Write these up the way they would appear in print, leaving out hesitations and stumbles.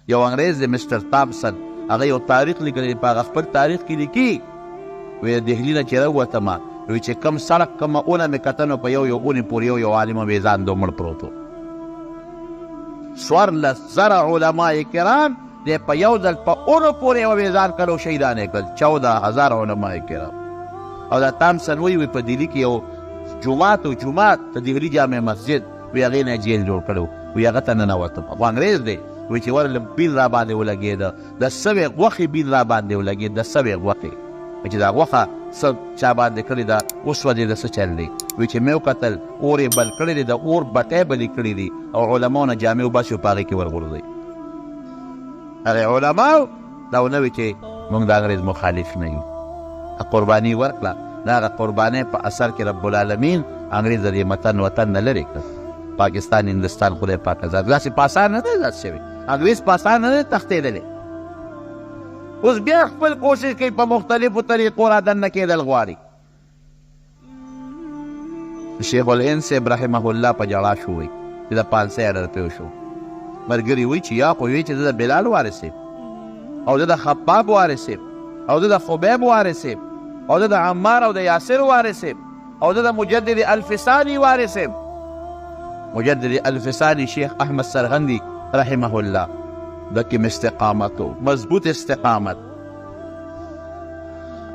یو انګریز دی مستر تامسن، هغه یو تاریخ لیکلی، په هغه خپل تاریخ کې لیکي وایي دهلي نه چې راووتمه وایي چې کم سړک کومه اونه مې کته نو په یو اونې پورې یو عالم میزان دو مړ پروت و. 14,000 علما کرام دی په یو ځل په اونو پورې یو میزان کړو شهیدان یې کړل، 14,000 علما کرام. او دا تامسن وایي په دهلي کې یو جومات د دهلي جامع مسجد وایي هغې نه جیل جوړ کړی وایي هغه ته ننوتم. خو انګریز دی وایي چې ورله بیل را باندې ولګېده، د سوې غوښې بیل را باندې ولګېد، د سوې غوښې چې دا غوښه څه چا باندې کړې ده وسوځېده، څه چل دی. وایي چې مې وکتل اور یې بل کړی دی، د اور بټۍ بلې کړي دي او علماو نه جامې وباسي او په هغې کې ورغورځوي. هغې علماو دا ونه وي چې موږ د انګریز مخالف نه یو. قرباني ورکړه، د هغه قربانۍ په اثر کې رب العالمین انګریز د دې وطن نه لرې کړ. پاکستان هندوستان خدای پاک آزاد، داسې په اسان نه دی آزاد شوی، انګریز په اسان نه دی تښتېدلی. اوس بیا خپل کوشش کوي په مختلفو طریقو را دننه کېدل غواړي. شیخ الهند صاحب رحمه الله په ژړا شو، وایي چې د 500 اډر پې وشو. ملګري وایي چې یا خو وایي چې زه د بلال وارث یم او زه د خباب وارث یم او زه د خبیب وارث یم او زه د عمار او د یاسر وارث یم او زه د مجدد الفسانی وارث یم. مجدد الفسانی شیخ احمد سرغندی رحمه الله دکم استقامت و مضبوط استقامت.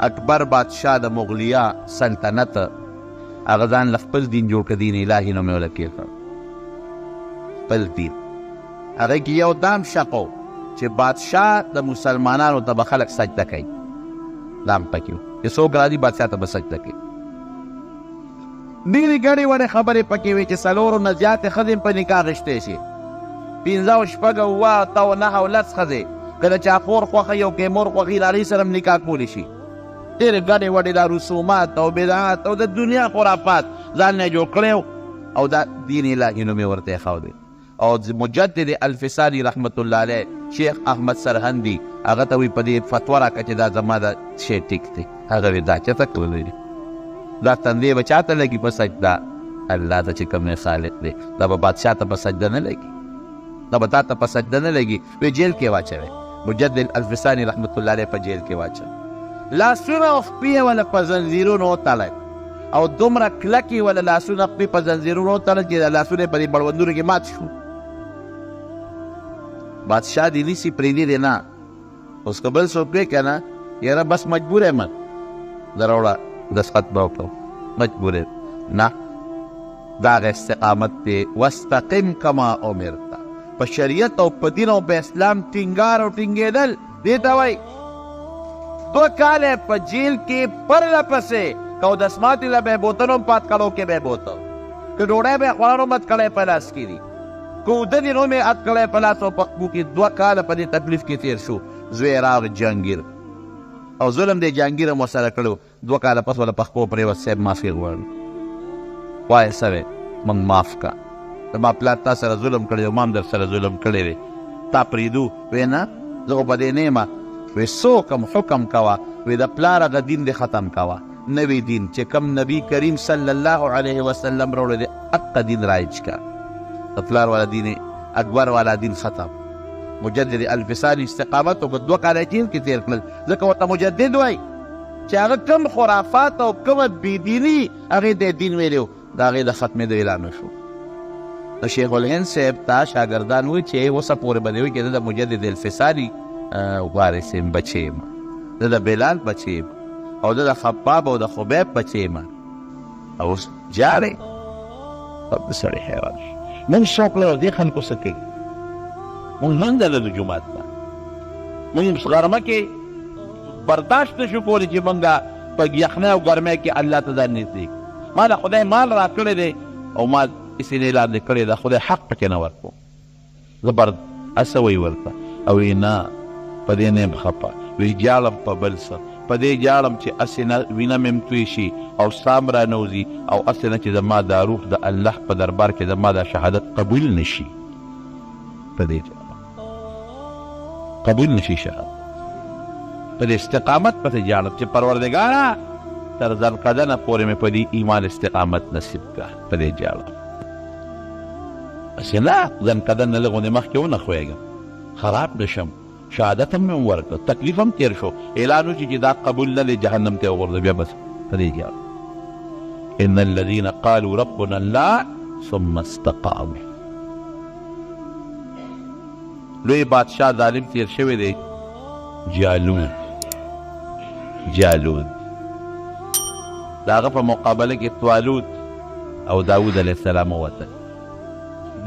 اکبر بادشاہ د مغلیه سلطنت هغه ځان له خپل دین جوړ کړ، دین الهي نوم یې ورله کېښود، خپل دین. هغې کې یو دام شق و چې بادشاه د مسلمانانو ته به خلک سجده کوي، دام پکې و چې څوک راځي بادشاه ته به سجده کوي. ډېرې ګڼې وړې خبرې پکې وې چې 4 نه زیاتې ښځې په نکاح غشتی شي، 15 شپږ 7 9 10 ښځې که د چا خور خوښه یو که مور خوښي د هغې سره هم نکاح کولی شي. ډېرې ګڼې وړې دا رسومات او بدعات او د دنیا خرافات ځان نه جوړ کړی او دا دین الهي نوم یې ورته ایښودی. او مجدد الفسانی رحمت الله علیه شیخ احمد سرهندي هغه ته وایي په دې فتوا راکړه چې دا زما د شی ټیک دی. هغه وایي دا چېرته کولی دی، دا تندې به چا ته لګي په سجده؟ الله ته چې کوم خالق دی، دا به بادشاه ته په سجده نه لګي، دا به تا ته په سجده نه لګي. وایي جیل کې واچوئ، مجدد الفسانی رحمت الله علیه په جیل کې واچوئ. لاسونه او خپې یې ولې په زنځیرونو وتړئ او دومره کلکې ولې لاسونه خپې په زنځیرونو وتړئ چې د لاسونه یې په دې بړوندونو کې مات شو. بادشاه دې نیسي پرېږدي دې نه. اوس که بل څوک وی که نه یاره بس مجبور یم زه راوړه دستخط به وکړو، مجبور یم نه. دا هغه استقامت دی. واستقم کما امرته، په شریعت او په دین او په اسلام ټینګار او ټینګېدل دې ته وایي. 2 کاله په جیل کې پرله پسې که اودسماتې له به یې بوتل هم پات کړو کې به یې بوتل، که ډوډۍ به یې خوړل هم ات کړی په لاس کې دي، که اوده دي نو مې ات کړی په لاس او پخپو کې. 2 کاله په دې تکلیف کې تېر شو. زوی یې راغی جهانګیر او ظلم دی جهانګیر هم ورسره کړی و. 2 کاله پس وله پخپو پرېوت صاحب معافي غواړو. وایه څه وی موږ معاف که، زما پلار تا سره ظلم کړی او ما هم در سره ظلم کړی دی، تا پرېږدو؟ وی نه زه خو په دې نه یم. وی څوک هم حکم کوه، وی د پلار هغه دین دې ختم کوه، نوی دین چې کم نبی کریم صلی الله علیه وسلم راوړی دی هغه دین رایج که. د پلار والا دین اکبر والا دین ختم. مجدد الفسانی استقامت او 2 کاله جیل کې تېر کړل، ځکه ورته مجدد وایي چې هغه کم خرافات او کومه بېدیني هغې د دین ویلی و، د هغې د ختمېدو اعلان وشو. د شیخ الهند صاحب ته شاګردان وایي چې اوسه پورې به دې وایي چې زه د مجدد الفسانی وارث یم، بچی یم، زه د بلال بچی یم او زه د خباب او د خبیب بچی یم. او اوس جاړې رب سړی حیران شي. موږ څوک لرو دې خلکو څه کوي؟ موږ منډه لرو جومات ته، موږ غرمه کې برداشت نه شو کولی چې موږ په یخنۍ او ګرمۍ کې الله ته ځان نږدې کړو. ما د خدای مال را کړی دی او ما هېڅ یې لاندې کړی ده، خدای حق پکې نه ورکړو. زه هسه وایي ورته او وایي نه په دې نه یم خفه، وایي جاړم په بل څه، په دې جاړم چې هسې نه وینه مې توی شي او سا م رانوځي او هسې نه چې زما دا روح د الله په دربار کې زما دا شهادت قبول نه شي. په دې جاړم قبول نه شي شهادت، په دې استقامت پسې جاړم چې پروردګاره تر زنقدنه پورې مې په دې ایمان استقامت نصیب کړه. په دې جاړم هسې نه زنقدن نه لږ غوندې مخکې ونه ښویږم، خراب نشم شهادت هم مې ورکړه تکلیف هم تیر شو اعلان وشي چې دا قبول نه دی جهنم ته وغورځه بیا بس پرېږي ان الذين قالوا ربنا الله ثم استقاموا لوی بادشاہ ظالم تیر شوی دی جالود د هغه په مقابله کې طالوت او داود علیه السلام ووتل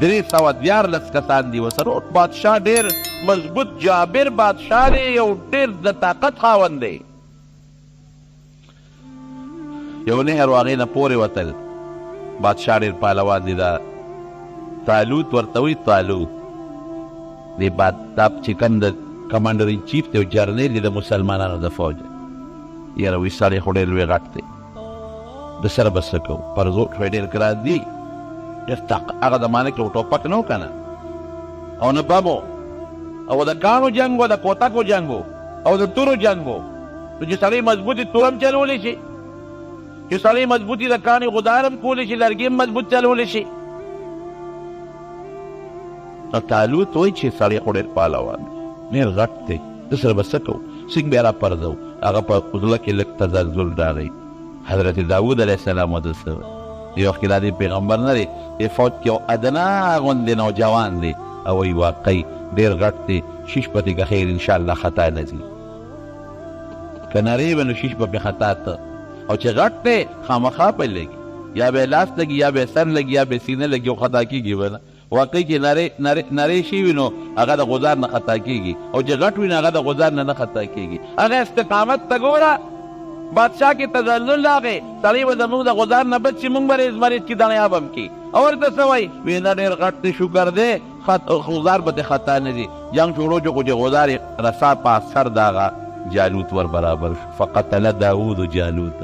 314 کسان دي ورسره بادشاہ ډېر مضبوط جابر بادشاہ دی یو ډېر د طاقت خاوند دی یو نهر و هغې نه پورې وتل بادشاہ ډېر پهلوان دی دا طالوت ورته وایي طالوت دی دا چې کوم د کمانډر ان چیف دی او جرنیل دی د مسلمانانو د فوج یاره وایي سړی خو ډېر لوی غټ دی د سره به څه کوو پرزوټ خو یې ډېر ګران دي هغه زمانه کې ټوپک نه و که نه او نه بم او د کاڼو جنګ و د کوتکو جنګ و او د تورو جنګ و نو چې سړی مضبوطي تور هم چلولی شي چې سړی مضبوطي د کاڼي غدار هم کولی شي لرګي هم مضبوط چلولی شي نو طالوت وایي چې سړی خو ډېر پهلوان ډېر غټ دی د سره به څه کوو څنګه به یې راپرځو هغه په زړه کې لږ تزلزل راغی حضرت داود علیه السلام ورته څه یو وخت کې دا دی پیغمبر نه دی دې فوج کې یو ادنا غوندې نوجوان دی او وایي واقعي ډېر غټ دی شیش پهې که خیر انشاءالله خطا نه ځي که نری به نو شیش به پې خطا ته او چې غټ دی خامخا پې لګي یا به لاس لګي یا به سر لګي یا به سینه لګي او خطا کېږي به نه واقعي چې نری شي وي نو هغه د غزار نه خطا کېږي او چې غټ وي نو هغه د غزار نه خطا کېږي هغه استقامت ته ګوره بادشاہ کې تزلزل راغی سړی به زموږ د غزار نه بچ شي موږ به مریض کې دڼیاب هم کي او ورته څه وایي وایي نه ډېر غټ دی شکر دی غزار به دې خطا نه دي جنګ شروع شو خو چې غزار یې رسا په سر د هغه جالوت ور برابر شو فقتل داود جالوت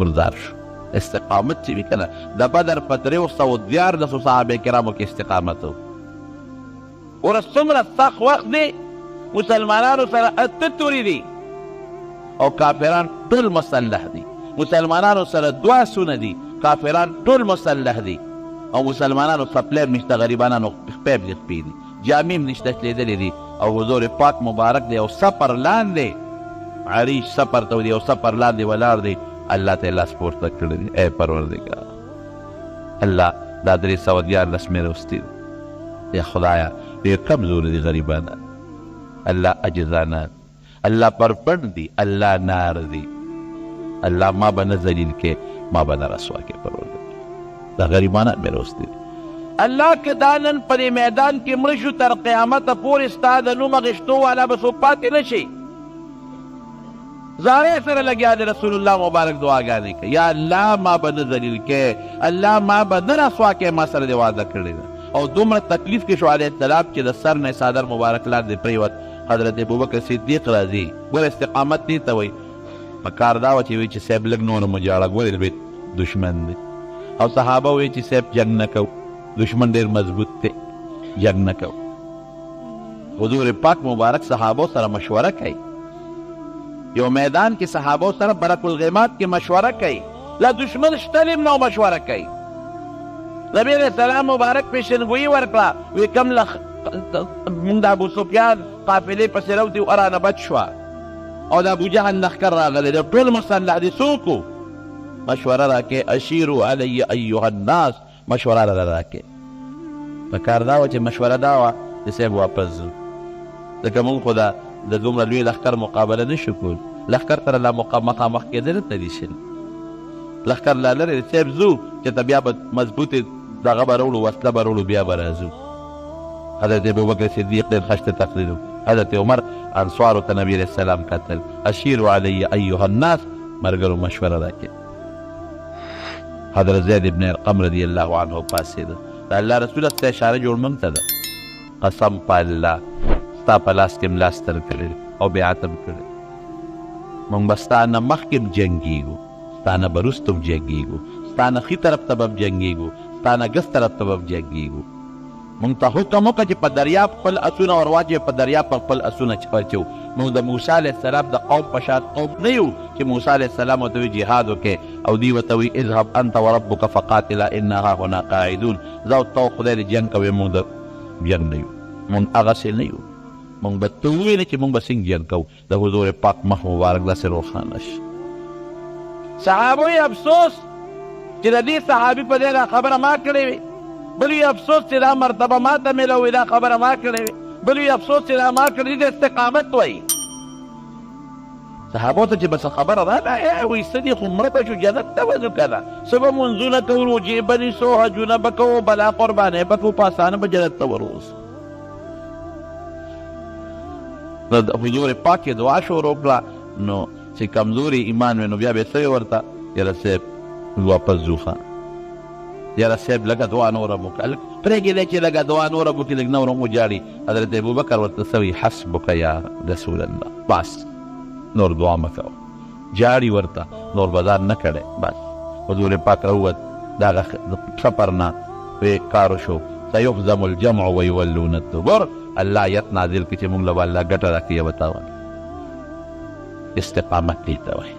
مردار شو استقامت چې وي که نه د بدر په 314 صحابه کرامو کې استقامت و اوس څومره سخت وخت دی مسلمانانو سره اته تورې دي او کافران ټول مسلح دي مسلمانانو سره 2 آسونه دي کافران ټول مسلح دي او مسلمانانو څپلۍ نشته غریبانانو خپې خپې دي جامې هم نشته چلېدلې دي او حضور پاک مبارک دی او سفر لاندې عریش سفر ته دی او سفر لاندې ولاړ دی الله ته لاس پورته کړی دی ای پروردګار الله دا 314 مې راوستي دي یا خدایه ډېر کمزوري دي غریبانان الله عجزانان الله پرپړ دی الله نار دی الله ما به نه ذلیل کې ما به نه رسوا کې پروردګار دا غریبانان مې راوستي دي الله که دا نن په دې میدان کې مړه شو تر قیامته پورې ستا د نوم اخېستو والا به څوک پاتې نه شي زارې سره لګیا د رسول الله مبارک دعاګانې کوي یا الله ما به نه ذلیل کې الله ما به نه رسوا کې ما سره دې وعده کړې ده او دومره تکلیف کې شو علیه السلام چې د سر نه صادر مبارک لاندې پرېوت حضرت ابوبکر صدیق راځي ګوره استقامت دې ته وایي پکار دا وه چې وایي چې صاحب لږ نور مو جاړه ګورې لوی دشمن دی او صحابه وایي چې صاحب جنګ نه کوو دشمن ډېر مضبوط دی جنګ نه کوو حضور پاک مبارک صحابو سره مشوره کوي یو میدان کې صحابو سره برق الغیمات کې مشوره کوي لا دشمن شته نو مشوره کوي نبی علیہ السلام مبارک پیشنګویي ورکړه وی کم مونږ د ابو سفیان قافلې پسې روتي او رانه بچ شوه او د ابو جهل لښکر راغلی د ټول مسلح دي څوک مشوره راکې اشیرو علی ایها الناس مشوره را راکې پکار دا وه چې مشوره دا وه چې صاحب واپس ځو ځکه مونږ خو د دومره لوی لښکر مقابله نه شو کول لښکر سره لا مخامخ کېدل نه دي شوي لښکر لا لرې صاحب ځو چې ته بیا به مضبوطې دغه به راوړو وسله به راوړو بیا به راځو حضرت ابوبکر صدیق ډېر خشته تقریر حضرت عمر انصارو ته نبي علیه السلام کتل اشیرو علی ایها الناس ملګرو مشوره راکړي حضرت زید ابن ارقم رضی الله عنه پاڅېده د الله رسوله ستا اشاره جوړ موږ ته ده قسم په الله ستا په لاس کې م لاس تر کړی او بیعت هم کړی موږ به ستا نه مخکې م جنګېږو ستا نه به وروسته م جنګېږو ستا نه ښي طرف ته به م جنګېږو ستا نه ګس طرف ته به م جنګېږو مونږ ته حکم وکړه چې په دریاب خپل اسونه ور واچوې په دریاب په خپل اسونه واچوو موږ د موسی علیه السلام د قوم په شان قوم نه یو چې موسی علیه السلام ورته وایي جهاد وکړې او دوی ورته وایي اذهب انت وربک فقاتلا انا هاهنا قاعدون زه او ته خدای د جنګ کوې موږ د جنګ نه یو مونږ هغسې نه یو. مونږ به ته ووینې چې مونږ به څنګه جل کوو د حضور پاک مخ مبارک داسې روښانه شي. صحابه یې افسوس چې د دې صحابي په دې دا خبره ما کړې وي، بل یې افسوس چې دا مرتبه ما ته میلاوي دا خبره ما کړې وي، بل یې افسوس چې دا ما کړې د استقامت وایي. صحابو ته چې بس خبره راغله وایي څه دي خو مړه به شو جنت ته وځو که نه، څه به مونځونه کوو روجې به نیسو حجونه به کوو بلا قربانۍ به کوو په اسانه به جنت ته وروځو. نو د حضور پاک یې دعا شروع کړه نو چې کمزوري ایمان وي نو بیا به یې څه ورته یاره صاحب واپس ځو ښه یاره صاحب لږه دعا نوره مو وکړه پرېږدی چې لږه دعا نوره مو وکړي لږ نوره مو جاړي. حضرت ابوبکر ورته څه وایي حسبک یا رسول الله بس نور دعا مه کوه جاړي ورته نور به ځان نه کړی بس. حضور پاک راووت د هغه سفر نه وی کار شو سیهزم الجمع ویولون الدبر. الله آیت نازل کړي چې مونږ له به الله ګټه راکړي او ورته استقامت دې ته وایي.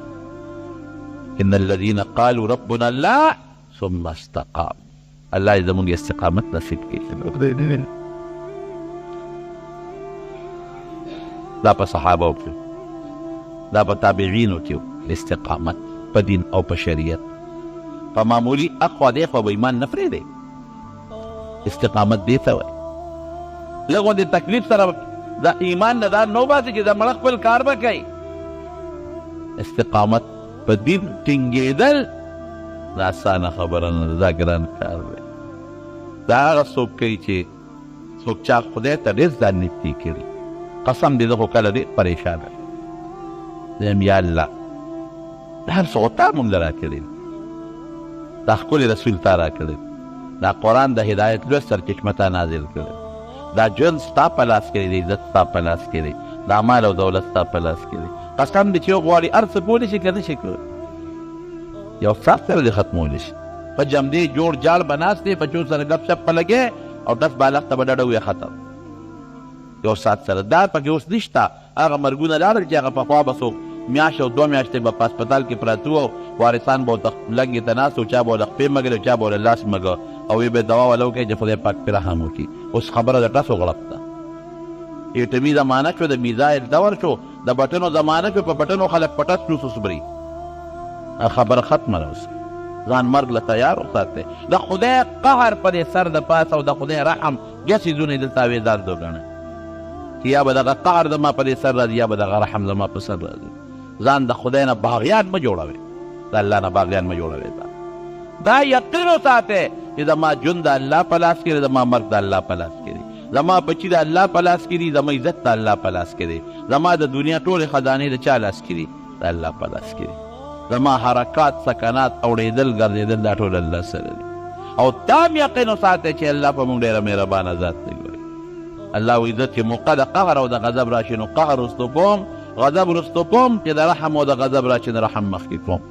ان الذين قالوا ربنا الله ثم استقاموا. الله دې زموږ استقامت نصیب کړي. دا په صحابو کې دا په تابعینو کې استقامت په دین او په شریعت. په معمولي اخوا دېخوا به ایمان نه پرېږدی. استقامت دې ته وایي. لږ غوندې تکلیف سره د ایمان نه دا نو باسي چې د مړه خپل کار به کوي. استقامت په دین ټینګېدل دا اسانه خبره نه ده، دا ګران کار دی. دا هغه څوک کوي چې څوک چا خدای ته ډېر ځان نږدې کړي. قسم دې زه خو کله ډېر پریشانه یم یا الله دا هر څه خو تا مونږ له راکړي دا ښکلی رسول تا راکړی، دا قرآن د هدایت لوی سرچشمه تا نازل کړی، دا ژوند ستا په لاس کې دی، عزت ستا په لاس کې دی، دا مال او دولت ستا په لاس کې دی. قسم دې چې وغواړي هر څه کولی شي که نه شي کولی. یو ساعت سره دې ختمولی شي. په جمدې جوړ جاړ به ناست دی، په چور سره ګپ شپ په لګې او ډس بالغ ته به ډډه ویې ختم. یو ساعت سره دا پکې اوس نشته. هغه مرګونه لاړل چې هغه پخوا به څوک میاشت او 2 میاشتې به په هسپتال کې پراته وو، وارثان به ورته لږې ته ناست وو، چا به ورله خپې مږلې او چا به ورله لاس مږه او وی به دوا وله وکړي چې خدای پاک پرې رحم وکړي. اوس خبره د ټسو غړپ ده. ایټمي زمانه شو، د میزایل دور شو، د بټنو زمانه شو، په بټنو خلک په ټس لوس وسبري. خبره ختمه ده. اوس ځان مرګ له تیار وساتئ. د خدای قهر په دې سر د پاسه او د خدای رحم بیا څیزونه یې دلته اوېزار وګڼئ چې یا به دغه قهر زما په دې سر راځي یا به دغه رحم زما په سر راځي. ځان د خدای نه باغیان مه جوړوئ، د الله نه باغیان مه جوړوئ. دا یقین وساتئ چې زما ژوند د الله په لاس کې دی، زما مرګ د الله په لاس کې دی، زما بچي د الله په لاس کې دي، زما عزت د الله په لاس کې دی، زما د دنیا ټولې خزانې د چا لاس کې دي؟ د الله په لاس کې دي. زما حرکات سکنات اوړېدل ګرځېدل دا ټول الله سره دي. او تام یقین وساتئ چې الله په موږ ډېره مهربانه ذات دی. الله عزت چې موقع د قهر او د غضب راشي نو قهر رستو کوم، غضب رستو کوم، چې د رحم او د غضب راشي نو رحم مخکې کوم.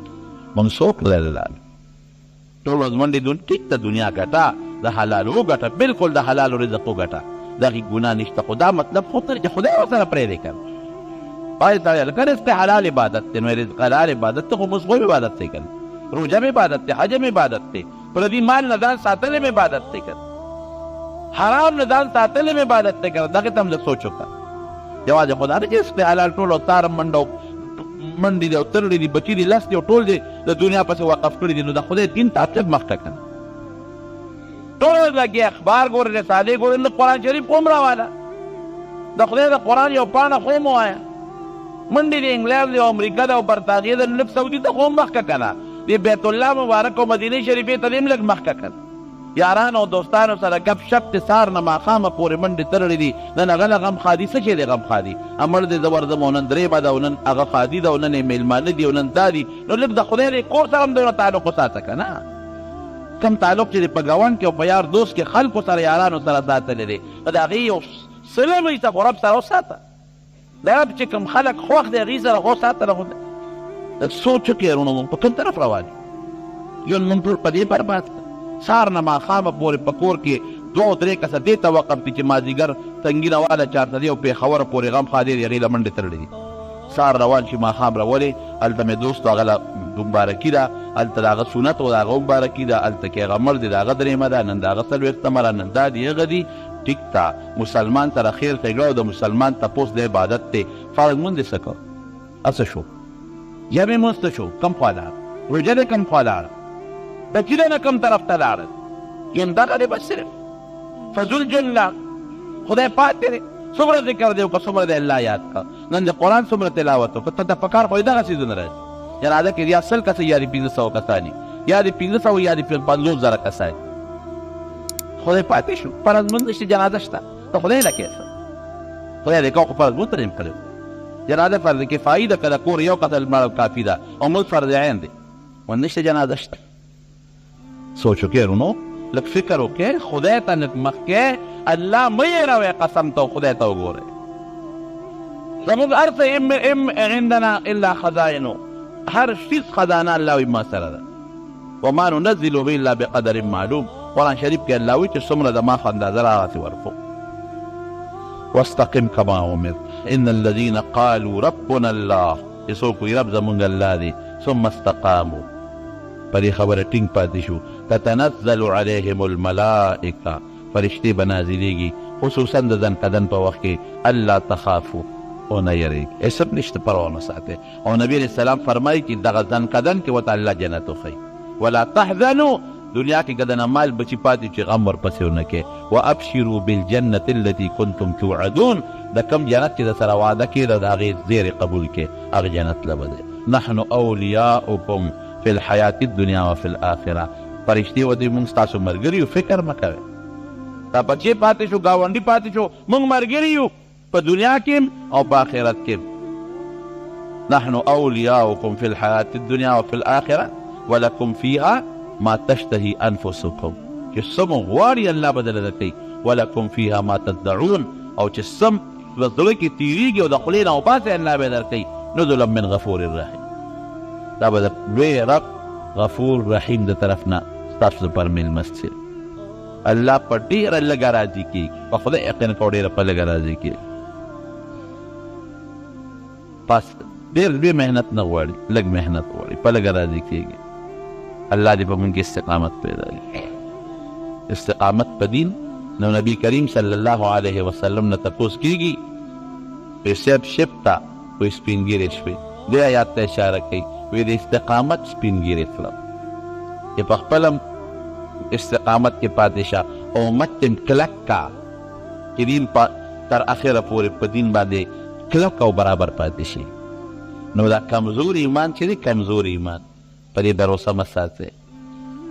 موږ څوک لرل ټول ورځ منډې دون ټیک ته دنیا ګټه، د حلال وګټه، بالکل د حلال رزق وګټه، دغې ګناه نشته. خو دا مطلب خو نه چې خدای ورسره پرېږدی که نه پای ته ویل که رزق حلال عبادت دی نو رزق حلال عبادت دی، خو مصغوب عبادت دی که نه، روژه م عبادت دی، حج م عبادت دی، پردي مال نه ځان ساتل م عبادت دی که نه، حرام نه ځان ساتل م عبادت دی که نه. دغې ته هم لږ سوچ وکړه. یوازې خو دا نه چې رزق حلال ټول او تار منډه منډې دي او ترړې دي بچي دي لس دي او ټول دي د دنیا پسې وقف کړي دي نو د خدای دین ته اچک مخته که نه. ټول لګي اخبار ګورې، رسالې ګورې، نه قرآن شریف خو هم راواله، د خدای د قرآن یو پاڼه خو هم ووایه. منډې د انګلند دی او امریکا ده او برطانیې ده، لږ سعودي ته خو هم مخکه که نه، د بیت الله مبارک او مدینې شریفې ته دې هم لږ مخکه که نه. یارانو او دوستانو سره ګپ شپ د سهار نه ماښامه پورې منډې تړلې دي. نن هغه له غم خادي څه شی دی غم خادي؟ امر دی زه ورځم او نن درېبه ده او نن هغه خادي ده او نن یې میلمانه دي او نن دا دي. نو لږ د خدای د کور سره هم دونه تعلق وساته که نه. کم تعلق چې د په ګاونډ کې او په یار دوست کې خلکو سره یارانو سره ساتلی دی، د هغې یو صله وایسته خو رب سره وساته. د رب چې کوم خلک خوښ دی هغې سره خو ساتله. خو سوچ وکړئ وروڼو مونږ په کوم طرف روان یو؟ ژوند مونږ ټول په دې برباد کړه. سهار نه ماښامه پورې په کور کې 2-3 کسه دې ته وقف دي چې مازدیګر تنګینه واله چارتدي او پېښوره پورې غم خادي دی هغې له منډې تړلې دي. سهار روان شي ماښام راولې هلته مې دوست هغه له مبارکي ده، هلته د هغه سنت او د هغه مبارکي ده، هلته کې هغه مړ دی د هغه درېیمه ده، نن د هغه 40مه ده، نن دا دي هغه دي. ټیک تا مسلمان ته خیر ښېګړه او د مسلمان تپوس د عبادت دی فرض مونځ دې څه کړ هسه شو یا مې مونځ ته شو کم خوا لاړ روژه دې کم خوا لاړ د چیرې نه کم طرف ته لاړل یم دغه دی بس صرف فضل جله خدای پاک دی څومره ذکر دی وکړه څومره د الله یاد کړه نن د قرآن څومره تلاوت وکړه ته د پکار خو یې دغه څیزونه راځي جنازه کې یا 100 کسه یا 500 کسانی یا 500 یا 50,000 کسانی خدای پاتې شو فرض مونځ نشته جنازه شته ته خدای له کیسه خدای دې کو فرض مونځ ترې کړو جنازه فرض کفایي ده کله کور یو قتل مړ کافي ده او مونځ فرض عین دی ونشته جنازه شته سوچ وکړو نو لږ فکر وکړې خدای ته مخ کې الله مه هېروئ قسم ته خدای ته وګورئ زموږ هر څه ام عندنا الا خزائنو هر شیز خزانه الله وي ما سره ده وما ننزله الا بقدر معلوم قرآن شریف کې الله وایي چې څومره د ما اندازه راغسې ورفو واستقم كما امرت ان الذين قالوا ربنا الله چې څوک وایي رب زمونږ الله دی ثم استقاموا په دې خبره ټینګ پاتې شو تتنزل عليهم الملائکه فرشتې به نازلېږي خصوصا د ځنکدن په وخت کې الله تخافو او نه یریږي هېڅ نشته پروا نه ساتئ او نبي علیه السلام فرمایي چې دغه ځنکدن کې ورته الله جنت وښیي ولا تحزنوا دنیا کې که د مال بچي پاتې چې غم ورپسې ونه کې وابشروا بالجنة التي كنتم توعدون د کم جنت چې د سره وعده کېده د هغې زیرې قبول کې هغه جنت له به دی نحن اولیاؤکم فی الحیات الدنیا وفي الآخره فرشتې ودوی مونږ ستاسو ملګري یو فکر مه کوئ تا بچې پاتې شو ګاونډي پاتې شو مونږ ملګري یو په دنیا کې او په آخرت کې نحن اولیاؤکم فی الحیات الدنیا وفي الآخره ولکم فیها ما تشتهي انفسکم چې څه مو غواړي الله به درله درکوي ولکم فیها ما تدعون او چې څه په زړه کې تېرېږي او د خولې نه وباسئ الله به درکوي نزلا من غفور رحیم دا به د لوی رب غفور رحیم د طرف نه ستاسو دپاره میلمست شي الله په ډېره لږه راضي کېږي په خدای یقین کوه ډېره په لږه راضي کېږي پس ډېر لوی محنت نه غواړي لږ محنت غواړي په لږه راضي کېږي الله دې په موږ کې استقامت پیدا کړي استقامت په دین نو نبی کریم صلی الله علیه وسلم نه تپوس کېږي وی صاحب شب ته وی سپین ږیرې شوې دې آیات ته اشاره کوي وی د استقامت سپین ږیرې تلم چې په خپله استقامت کې پاتې شه او امت ته کلک کا چې دین تر اخره پورې په دین باندې کلک او برابر پاتې شي نو دا کمزور ایمان چې دی کمزور ایمان په دې بروسه مه ساتئ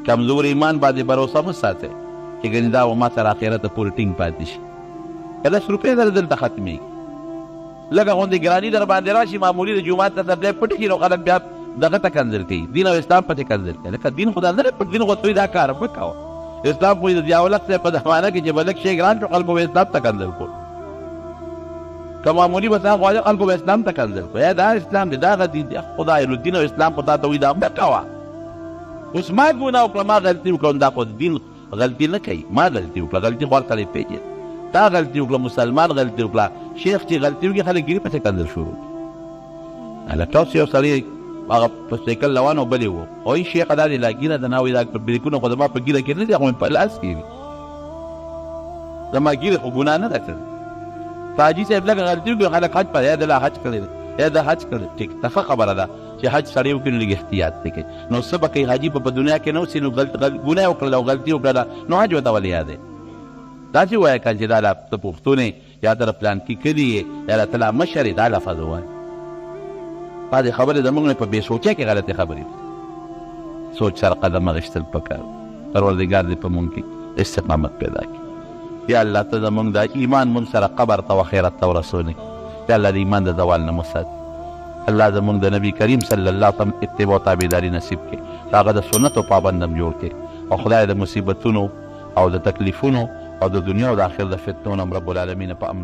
کمزور ایمان باندې بروسه مه ساتئ چې ګنې دا و ما تر آخرته پورې ټینګ پاتې شي که 10 روپۍ در دلته ختمېږي لږه غوندې ګراني در باندې راشي معمولي د جومات ته تبلی پټ کړي نو خلک بیا دغه ته کنځل کوي دین او اسلام پسې کنځل کوي لکه دین خو دا نه دی پټ دین خو ته دا کار مه کوه اسلام خو د ضیاءالحق صاحب په زمانه کې چې به لږ شی ګران شو خلکو به اسلام ته کنځل کړو که معمولي به څه غواړي خلکو به اسلام ته کنځل کړو یا دا اسلام دی دا هغه دین دی خدای نو دین او اسلام خو تا ته وایي دا مه کوه اوس ما ګناه وکړه ما غلطي وکړه دا خو دین غلطي نه کوي ما غلطي وکړه غلطي خو هر سړی پېژني تا غلطي وکړه مسلمان غلطي وکړه شیخ چې غلطي وکړي خلک ګیرې پسې کنځل شروع کړي هلکه اوس یو سړی هغه په سایکل روان او بلې و وایي شیخه دا دې لا ګیره ده نه وایي دا بریکونه خو زما په ګیره کې نه دي هغه مې په لاس کې دي زما ګیرې خو ګناه نه ده کړې په حاجي صاحب لږه غلطي وکړي خلک حج په یا د لا حج کړی دی یا د حج کړی ټیک ته ښه خبره ده چې حج سړی وکړي نو لږ احتیاط دی کوي نو څه به کوي حاجي په دنیا کې نه اوسي نو ګناه وکړله او غلطي وکړله نو حج ورته ولې یادی داسې ووایه که چې دا ته پښتون یا ته د پلانکي کلي یې یا ته لا مشر یې دا لفظ ووایه بعضې خبرې زموږ نه په بې سوچۍ کې غلطې خبرې سوچ سره قدم اخیستل پکار پروردګار دې په موږ کې استقامت پیدا کړي یا الله ته زموږ دا ایمان موږ سره قبر ته و آخرت ته ورسولې یا الله د ایمان د زوال نه وساتي الله زموږ د نبي کریم صلی الله علیه وسلم اتباع تابعداري نصیب کړي هغه د سنتو پابند هم جوړ کړي او خدای د مصیبتونو او د تکلیفونو او د دنیا او د آخرت د فتنو نه رب العالمین په